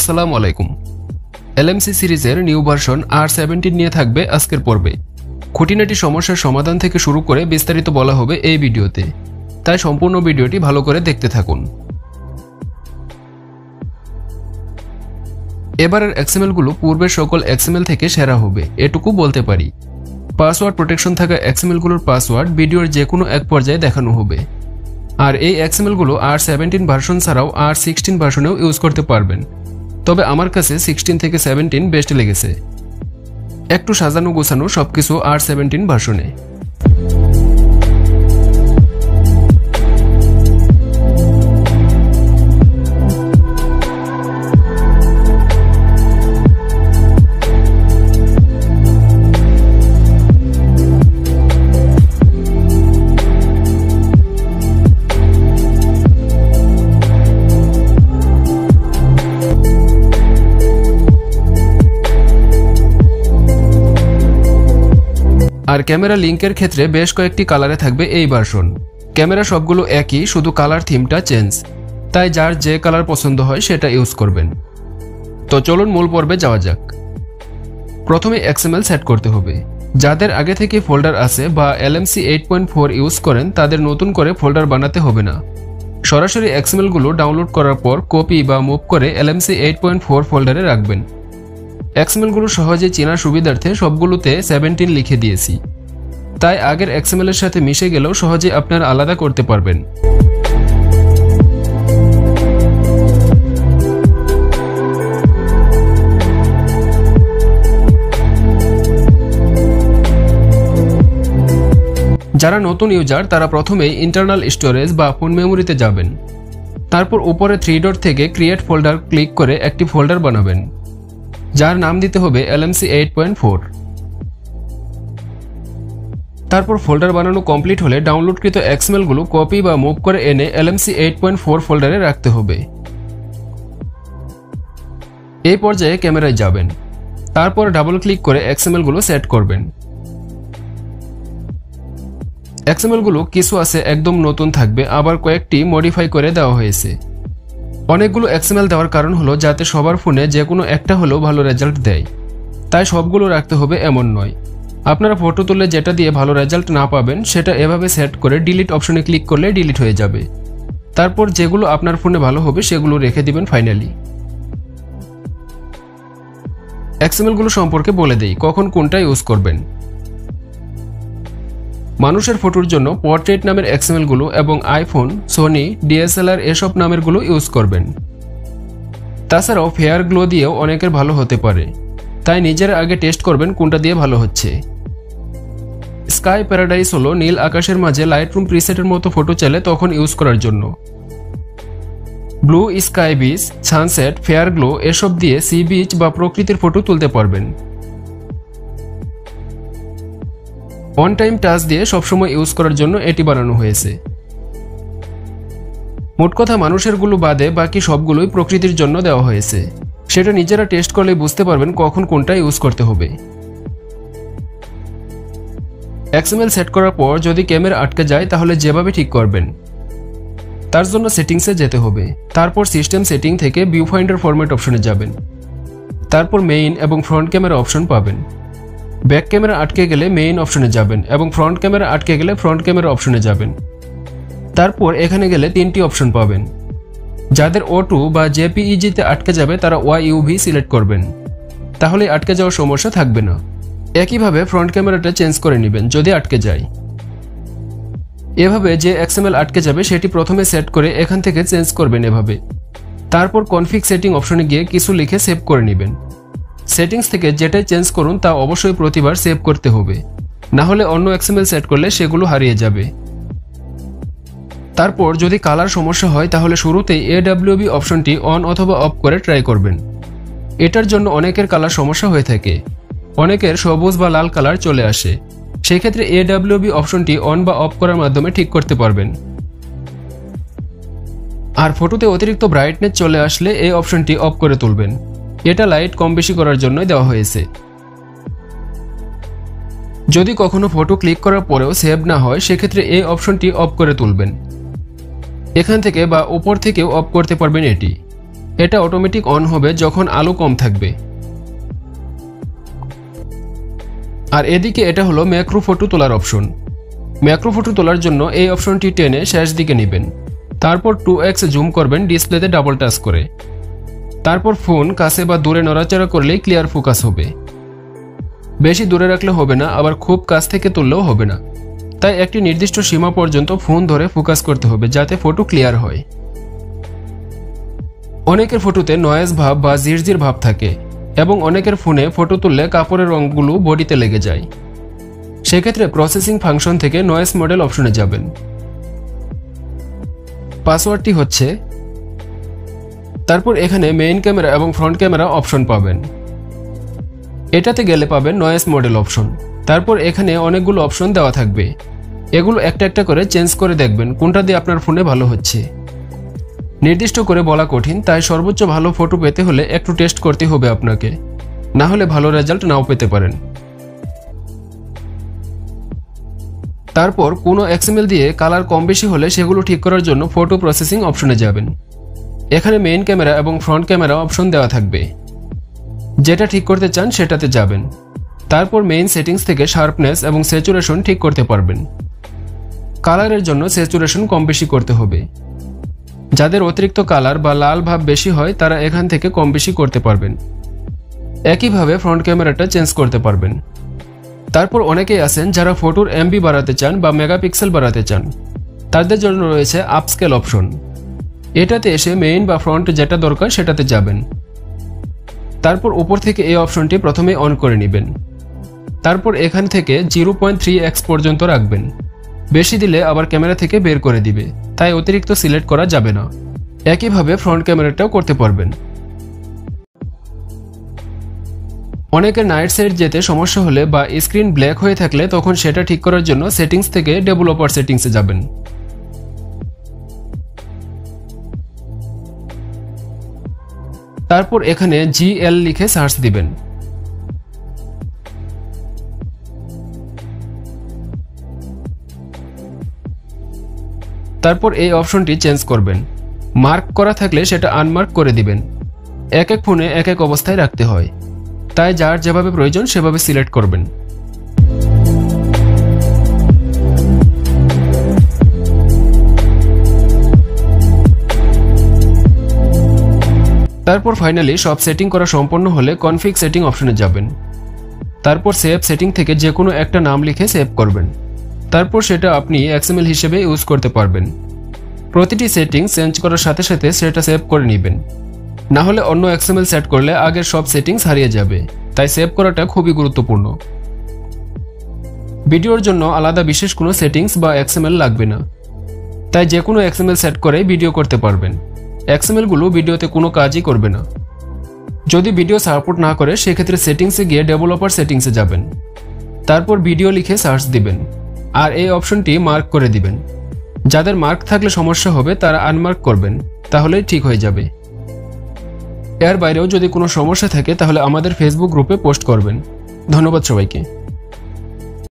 আসসালামু আলাইকুম। LMC সিরিজের নিউ ভার্সন R17 নিয়ে থাকবে আজকের পর্বে। খুঁটিনাটি সমস্যার সমাধান থেকে শুরু করে বিস্তারিত বলা হবে এই ভিডিওতে, তাই সম্পূর্ণ ভিডিওটি ভালো করে দেখতে থাকুন। এবারের XML গুলো পূর্বের সকল XML থেকে সেরা হবে, এটুকু বলতে পারি। পাসওয়ার্ড প্রোটেকশন থাকা XML গুলোর পাসওয়ার্ড ভিডিওর যে কোনো এক পর্যায়ে দেখানো হবে। আর এই XML গুলো R17 ভার্সন ছাড়াও R16 ভার্সনেও ইউজ করতে পারবেন, তবে আমার কাছে 16 থেকে 17 বেস্ট লেগেছে। একটু সাজানো গোছানো সবকিছু R17 ভার্সনে। আর ক্যামেরা লিঙ্কের ক্ষেত্রে বেশ কয়েকটি কালারে থাকবে এই ভার্সন। ক্যামেরা সবগুলো একই, শুধু কালার থিমটা চেঞ্জ, তাই যার যে কালার পছন্দ হয় সেটা ইউজ করবেন। তো চলুন মূল পর্বে যাওয়া যাক। প্রথমে XML সেট করতে হবে। যাদের আগে থেকে ফোল্ডার আছে বা LMC 8.4 ইউজ করেন তাদের নতুন করে ফোল্ডার বানাতে হবে না। সরাসরি XML গুলো ডাউনলোড করার পর কপি বা মুভ করে LMC 8.4 ফোল্ডারে রাখবেন। XML গুলো সহজে চেনার সুবিধার্থে সবগুলোতে 17 লিখে দিয়েছি, তাই আগের XML এর সাথে মিশে গেলেও সহজে আপনারা আলাদা করতে পারবেন। যারা নতুন ইউজার তারা প্রথমেই ইন্টারনাল স্টোরেজ বা ফোন মেমোরিতে যাবেন। তারপর উপরে 3 ডট থেকে ক্রিয়েট ফোল্ডার ক্লিক করে একটি ফোল্ডার বানাবেন, যার নাম দিতে হবে LMC 8.4। তারপর ফোল্ডার বানানো কমপ্লিট হলে ডাউনলোডকৃত XML গুলো কপি বা মুভ করে এনে LMC 8.4 ফোল্ডারে রাখতে হবে। এই পর্যায়ে ক্যামেরায় যাবেন, তারপর ডাবল ক্লিক করে XML গুলো সেট করবেন। XML গুলো কিছু আছে একদম নতুন থাকবে, আবার কয়েকটি মডিফাই করে দেওয়া হয়েছে। অনেকগুলো XML দেওয়ার কারণ হলো যাতে সবার ফোনে যে কোনো একটা হলেও ভালো রেজাল্ট দেয়, তাই সবগুলো রাখতে হবে এমন নয়। আপনারা ফটো তুলে যেটা দিয়ে ভালো রেজাল্ট না পাবেন সেটা এভাবে সেট করে ডিলিট অপশনে ক্লিক করলে ডিলিট হয়ে যাবে। তারপর যেগুলো আপনার ফোনে ভালো হবে সেগুলো রেখে দিবেন ফাইনালি। XML গুলো সম্পর্কে বলে দেই কখন কোনটা ইউজ করবেন। মানুষের ফটোর জন্য পোর্ট্রেট নামের XML গুলো এবং আইফোন, সোনি, DSLR এসব নামের গুলো ইউজ করবেন। তাছাড়াও ফেয়ার গ্লো দিয়েও অনেকের ভালো হতে পারে, তাই নিজের আগে টেস্ট করবেন কোনটা দিয়ে ভালো হচ্ছে। স্কাই প্যারাডাইস হলো নীল আকাশের মাঝে লাইটরুম প্রিসেটের মতো ফটো চাইলে তখন ইউজ করার জন্য। Blue sky beach, sunset, fair glow এসব দিয়ে সি বিচ বা প্রকৃতির ফটো তুলতে পারবেন। অন টাইম টাচ দিয়ে সবসময় ইউজ করার জন্য এটি বানানো হয়েছে। মোট কথা মানুষের গুলো বাদে বাকি সবগুলোই প্রকৃতির জন্য দেওয়া হয়েছে, সেটা নিজেরা টেস্ট করলে বুঝতে পারবেন কখন কোনটা ইউজ করতে হবে। XML সেট করার পর যদি ক্যামেরা আটকে যায় তাহলে যেভাবে ঠিক করবেন। তার জন্য সেটিংসে যেতে হবে, তারপর সিস্টেম সেটিং থেকে ভিউ ফাইন্ডার ফরম্যাট অপশনে যাবেন, তারপর মেইন এবং ফ্রন্ট ক্যামেরা অপশন পাবেন। ব্যাক ক্যামেরা আটকে গেলে মেইন অপশনে যাবেন এবং ফ্রন্ট ক্যামেরা আটকে গেলে ফ্রন্ট ক্যামেরা অপশনে যাবেন। তারপর এখানে গেলে 3টি অপশন পাবেন। যাদের O2 বা JPEG তে আটকে যাবে তারা YUV সিলেক্ট করবেন, তাহলে আটকে যাওয়ার সমস্যা থাকবে না। একইভাবে ফ্রন্ট ক্যামেরাটা চেঞ্জ করে নেবেন যদি আটকে যায়। এভাবে যে XML আটকে যাবে সেটি প্রথমে সেট করে এখান থেকে চেঞ্জ করবেন এভাবে। তারপর কনফিগ সেটিং অপশনে গিয়ে কিছু লিখে সেভ করে নেবেন। সেটিংস থেকে যেটাই চেঞ্জ করুন তা অবশ্যই প্রতিবার সেভ করতে হবে, না হলে অন্য XML সেট করলে সেগুলো হারিয়ে যাবে। তারপর যদি কালার সমস্যা হয় তাহলে শুরুতেই AWB অপশনটি অন অথবা অফ করে ট্রাই করবেন। এটার জন্য অনেকের কালার সমস্যা হয়ে থাকে, অনেকের সবুজ বা লাল কালার চলে আসে, সেই ক্ষেত্রে AWB অপশনটি অন বা অফ করার মাধ্যমে ঠিক করতে পারবেন। আর ফটোতে অতিরিক্ত ব্রাইটনেস চলে আসলে এই অপশনটি অফ করে তুলবেন, এটা লাইট কম বেশি করার জন্যই দেওয়া হয়েছে। যদি কখনো ফটো ক্লিক করার পরেও সেভ না হয় সেক্ষেত্রে এই অপশনটি অফ করে তুলবেন। এখান থেকে বা উপর থেকেও অফ করতে পারবেন এটি। এটা অটোমেটিক অন হবে যখন আলো কম থাকবে। আর এদিকে এটা হলো ম্যাক্রো ফটো তোলার অপশন। ম্যাক্রো ফটো তোলার জন্য এই অপশনটি টেনে শেষ দিকে নেবেন, তারপর 2x জুম করবেন ডিসপ্লেতে ডাবল টাচ করে। তারপর ফোন কাছে বা দূরে নড়াচড়া করলেই ক্লিয়ার ফোকাস হবে। বেশি দূরে রাখলে হবে না, আবার খুব কাছ থেকে তুললেও হবে না। তাই একটি নির্দিষ্ট সীমা পর্যন্ত ফোন ধরে ফোকাস করতে হবে যাতে ফটো ক্লিয়ার হয়। অনেকের ফটোতে নয়েজ ভাব বা জিরজির ভাব থাকে এবং অনেকের ফোনে ফটো তুললে কাপড়ের রঙগুলো বডিতে লেগে যায়। সেক্ষেত্রে প্রসেসিং ফাংশন থেকে নয়েজ মডেল অপশনে যাবেন। পাসওয়ার্ডটি হচ্ছে, তারপর এখানে মেইন ক্যামেরা এবং ফ্রন্ট ক্যামেরা অপশন পাবেন। এটাতে গেলে পাবেন নয়েজ মডেল অপশন। তারপর এখানে অনেকগুলো অপশন দেওয়া থাকবে, এগুলো একটা একটা করে চেঞ্জ করে দেখবেন কোনটা দিয়ে আপনার ফোনে ভালো হচ্ছে। নির্দিষ্ট করে বলা কঠিন, তাই সর্বোচ্চ ভালো ফটো পেতে হলে একটু টেস্ট করতে হবে আপনাকে, না হলে ভালো রেজাল্ট নাও পেতে পারেন। তারপর কোনো XML দিয়ে কালার কম বেশি হলে সেগুলো ঠিক করার জন্য ফটো প্রসেসিং অপশনে যাবেন। এখানে মেইন ক্যামেরা এবং ফ্রন্ট ক্যামেরা অপশন দেওয়া থাকবে, যেটা ঠিক করতে চান সেটাতে যাবেন। তারপর মেইন সেটিংস থেকে শার্পনেস এবং স্যাচুরেশন ঠিক করতে পারবেন। কালারের জন্য স্যাচুরেশন কম বেশি করতে হবে। যাদের অতিরিক্ত কালার বা লাল ভাব বেশি হয় তারা এখান থেকে কম বেশি করতে পারবেন। একইভাবে ফ্রন্ট ক্যামেরাটা চেঞ্জ করতে পারবেন। তারপর অনেকেই আছেন যারা ফটোর MB বাড়াতে চান বা মেগাপিক্সেল বাড়াতে চান, তাদের জন্য রয়েছে আপস্কেল অপশন। এটাতে এসে মেইন বা ফ্রন্ট যেটা দরকার সেটাতে যাবেন। তারপর উপর থেকে এই অপশনটি প্রথমে অন করে নেবেন। তারপর এখান থেকে 0.3x পর্যন্ত রাখবেন। বেশি দিলে আবার ক্যামেরা থেকে বের করে দিবে, তাই অতিরিক্ত সিলেক্ট করা যাবে না। একইভাবে ফ্রন্ট ক্যামেরাটাও করতে পারবেন। অনেকের নাইট সাইড যেতে সমস্যা হলে বা স্ক্রিন ব্ল্যাক হয়ে থাকলে তখন সেটা ঠিক করার জন্য সেটিংস থেকে ডেভেলপার সেটিংসে যাবেন। তারপর এখানে GL লিখে সার্চ দিবেন। তারপর এই অপশনটি চেঞ্জ করবেন। মার্ক করা থাকলে সেটা আনমার্ক করে দিবেন। এক এক ফোনে এক এক অবস্থায় রাখতে হয়, তাই যার যেভাবে প্রয়োজন সেভাবে সিলেক্ট করবেন। তারপর ফাইনালি সব সেটিং করা সম্পন্ন হলে কনফিগ সেটিং অপশনে যাবেন। তারপর সেভ সেটিং থেকে যে কোনো একটা নাম লিখে সেভ করবেন। তারপর সেটা আপনি XML হিসেবে ইউজ করতে পারবেন। প্রতিটি সেটিং চেঞ্জ করার সাথে সাথে সেটা সেভ করে নেবেন, না হলে অন্য XML সেট করলে আগের সব সেটিংস হারিয়ে যাবে। তাই সেভ করাটা খুবই গুরুত্বপূর্ণ। ভিডিওর জন্য আলাদা বিশেষ কোনো সেটিংস বা XML লাগবে না, তাই যে কোনো XML সেট করে ভিডিও করতে পারবেন। XML গুলো ভিডিওতে কোনো কাজই করবে না। যদি ভিডিও সাপোর্ট না করে সেক্ষেত্রে সেটিংসে গিয়ে ডেভেলপার সেটিংসে যাবেন। তারপর ভিডিও লিখে সার্চ দিবেন আর এই অপশনটি মার্ক করে দিবেন। যাদের মার্ক থাকলে সমস্যা হবে তারা আনমার্ক করবেন, তাহলেই ঠিক হয়ে যাবে। এর বাইরেও যদি কোনো সমস্যা থাকে তাহলে আমাদের ফেসবুক গ্রুপে পোস্ট করবেন। ধন্যবাদ সবাইকে।